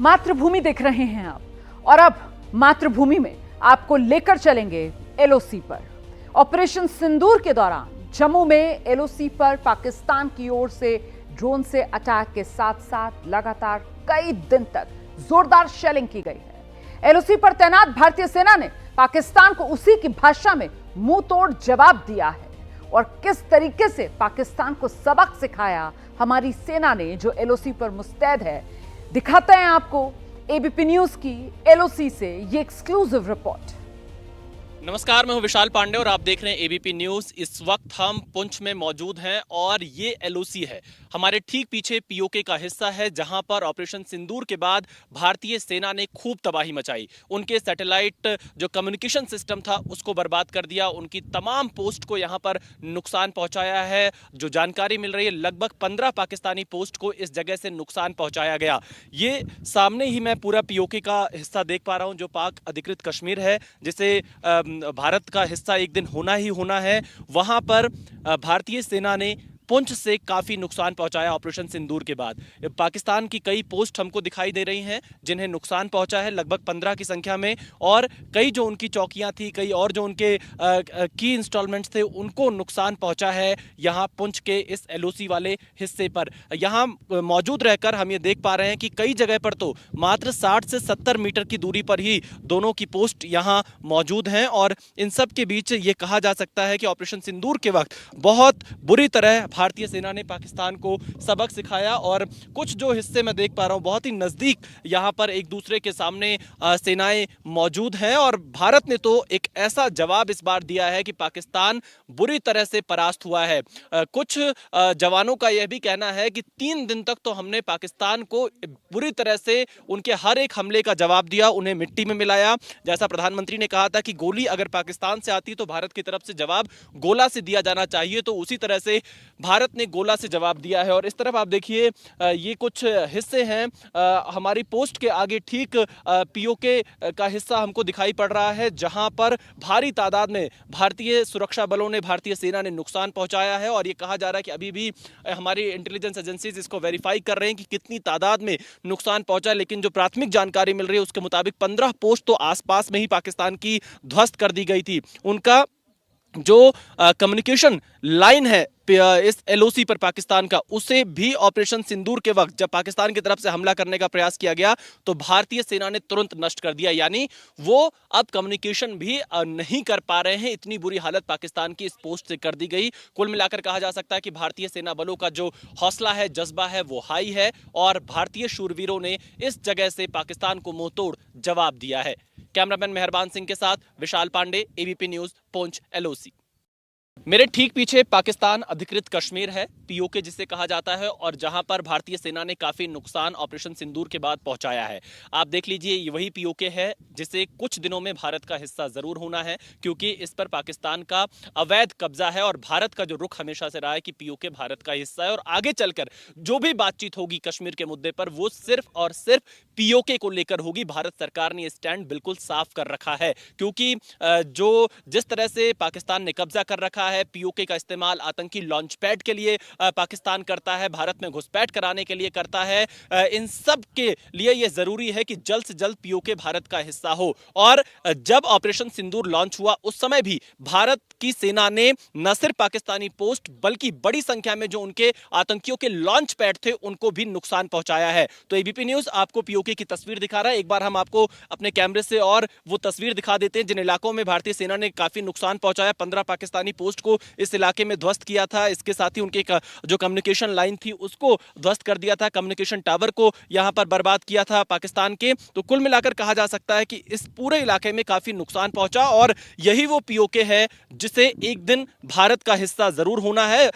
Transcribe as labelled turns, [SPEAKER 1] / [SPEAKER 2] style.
[SPEAKER 1] मातृभूमि देख रहे हैं आप और अब मातृभूमि में आपको लेकर चलेंगे एलओसी पर। ऑपरेशन सिंदूर के दौरान जम्मू में एलओसी पर पाकिस्तान की ओर से ड्रोन से अटैक के साथ साथ लगातार कई दिन तक जोरदार शेलिंग की गई है। एलओसी पर तैनात भारतीय सेना ने पाकिस्तान को उसी की भाषा में मुंह तोड़ जवाब दिया है और किस तरीके से पाकिस्तान को सबक सिखाया हमारी सेना ने जो एलओसी पर मुस्तैद है, दिखाते हैं आपको एबीपी न्यूज की एलओसी से ये एक्सक्लूसिव रिपोर्ट।
[SPEAKER 2] नमस्कार, मैं हूं विशाल पांडे और आप देख रहे हैं एबीपी न्यूज। इस वक्त हम पुंछ में मौजूद हैं और ये एलओसी है। हमारे ठीक पीछे पीओके का हिस्सा है जहां पर ऑपरेशन सिंदूर के बाद भारतीय सेना ने खूब तबाही मचाई। उनके सैटेलाइट जो कम्युनिकेशन सिस्टम था उसको बर्बाद कर दिया, उनकी तमाम पोस्ट को यहां पर नुकसान पहुंचाया है। जो जानकारी मिल रही है, लगभग 15 पाकिस्तानी पोस्ट को इस जगह से नुकसान पहुंचाया गया। ये सामने ही मैं पूरा पीओके का हिस्सा देख पा रहा हूं जो पाक अधिकृत कश्मीर है, जिसे भारत का हिस्सा एक दिन होना ही होना है। वहां पर भारतीय सेना ने पुंछ से काफी नुकसान पहुंचाया ऑपरेशन सिंदूर के बाद। पाकिस्तान की कई पोस्ट हमको दिखाई दे रही हैं जिन्हें नुकसान पहुंचा है, लगभग 15 की संख्या में, और कई जो उनकी चौकियां थी, कई और जो उनके की इंस्टॉलमेंट्स थे, उनको नुकसान पहुंचा है यहां पुंछ के इस एलओसी वाले हिस्से पर। यहां मौजूद रहकर हम ये देख पा रहे हैं कि कई जगह पर तो मात्र 60 से 70 मीटर की दूरी पर ही दोनों की पोस्ट यहां मौजूद हैं। और इन सब के बीच ये कहा जा सकता है कि ऑपरेशन सिंदूर के वक्त बहुत बुरी तरह भारतीय सेना ने पाकिस्तान को सबक सिखाया। और कुछ जो हिस्से मैं देख पा रहा हूं, बहुत ही नजदीक यहां पर एक दूसरे के सामने सेनाएं मौजूद हैं और भारत ने तो एक ऐसा जवाब इस बार दिया है कि पाकिस्तान बुरी तरह से परास्त हुआ है। कुछ जवानों का यह भी कहना है कि 3 दिन तक तो हमने पाकिस्तान को बुरी तरह से उनके हर एक हमले का जवाब दिया, उन्हें मिट्टी में मिलाया। जैसा प्रधानमंत्री ने कहा था कि गोली अगर पाकिस्तान से आती तो भारत की तरफ से जवाब गोला से दिया जाना चाहिए, तो उसी तरह से भारत ने गोला से जवाब दिया है। और इस तरफ आप देखिए, ये कुछ हिस्से हैं हमारी पोस्ट के आगे, ठीक पीओके का हिस्सा हमको दिखाई पड़ रहा है जहां पर भारी तादाद में भारतीय सुरक्षा बलों ने, भारतीय सेना ने नुकसान पहुंचाया है। और ये कहा जा रहा है कि अभी भी हमारी इंटेलिजेंस एजेंसीज इसको वेरीफाई कर रहे हैं कि कितनी तादाद में नुकसान पहुंचा है। लेकिन जो प्राथमिक जानकारी मिल रही है उसके मुताबिक 15 पोस्ट तो आसपास में ही पाकिस्तान की ध्वस्त कर दी गई थी। उनका जो कम्युनिकेशन लाइन है इस एलओसी पर पाकिस्तान का, उसे भी ऑपरेशन सिंदूर के वक्त जब पाकिस्तान की तरफ से हमला करने का प्रयास किया गया तो भारतीय सेना ने तुरंत नष्ट कर दिया। यानी वो अब कम्युनिकेशन भी नहीं कर पा रहे हैं। इतनी बुरी हालत पाकिस्तान की इस पोस्ट से कर दी गई। कुल मिलाकर कहा जा सकता है कि भारतीय सेना बलों का जो हौसला है, जज्बा है, वो हाई है और भारतीय शूरवीरों ने इस जगह से पाकिस्तान को मुंहतोड़ जवाब दिया है। कैमरामैन मेहरबान सिंह के साथ Vishal Pandey, ABP news, Poonch LOC. मेरे ठीक पीछे पाकिस्तान अधिकृत कश्मीर है, पीओके जिसे कहा जाता है, और जहां पर भारतीय सेना ने काफी नुकसान ऑपरेशन सिंदूर के बाद पहुंचाया है। आप देख लीजिए, ये वही पीओके है जिसे कुछ दिनों में भारत का हिस्सा जरूर होना है, क्योंकि इस पर पाकिस्तान का अवैध कब्जा है। और भारत का जो रुख हमेशा से रहा है कि पीओके भारत का हिस्सा है और आगे चलकर जो भी बातचीत होगी कश्मीर के मुद्दे पर वो सिर्फ और सिर्फ पीओके को लेकर होगी। भारत सरकार ने स्टैंड बिल्कुल साफ कर रखा है, क्योंकि जो जिस तरह से पाकिस्तान ने कब्जा कर रखा है, पीओके का इस्तेमाल आतंकी लॉन्च पैड के लिए पाकिस्तान करता है, भारत में घुसपैठ कराने के लिए करता है। इन सब के लिए यह जरूरी है कि जल्द से जल्द पीओके भारत का हिस्सा हो। और जब ऑपरेशन सिंदूर लॉन्च हुआ उस समय भी भारत की सेना ने न सिर्फ पाकिस्तानी पोस्ट बल्कि बड़ी संख्या में जो उनके आतंकियों के लॉन्च पैड थे उनको भी नुकसान पहुंचाया है। तो एबीपी न्यूज आपको पीओके की तस्वीर दिखा रहा है। एक बार हम आपको अपने कैमरे से और वो तस्वीर दिखा देते हैं जिन इलाकों में भारतीय सेना ने काफी नुकसान पहुंचाया। 15 पाकिस्तानी पोस्ट को इस इलाके में ध्वस्त किया था। इसके साथ ही उनके जो कम्युनिकेशन लाइन थी उसको ध्वस्त कर दिया था, कम्युनिकेशन टावर को यहां पर बर्बाद किया था पाकिस्तान के। तो कुल मिलाकर कहा जा सकता है कि इस पूरे इलाके में काफी नुकसान पहुंचा और यही वो पीओके है जिसे एक दिन भारत का हिस्सा जरूर होना है।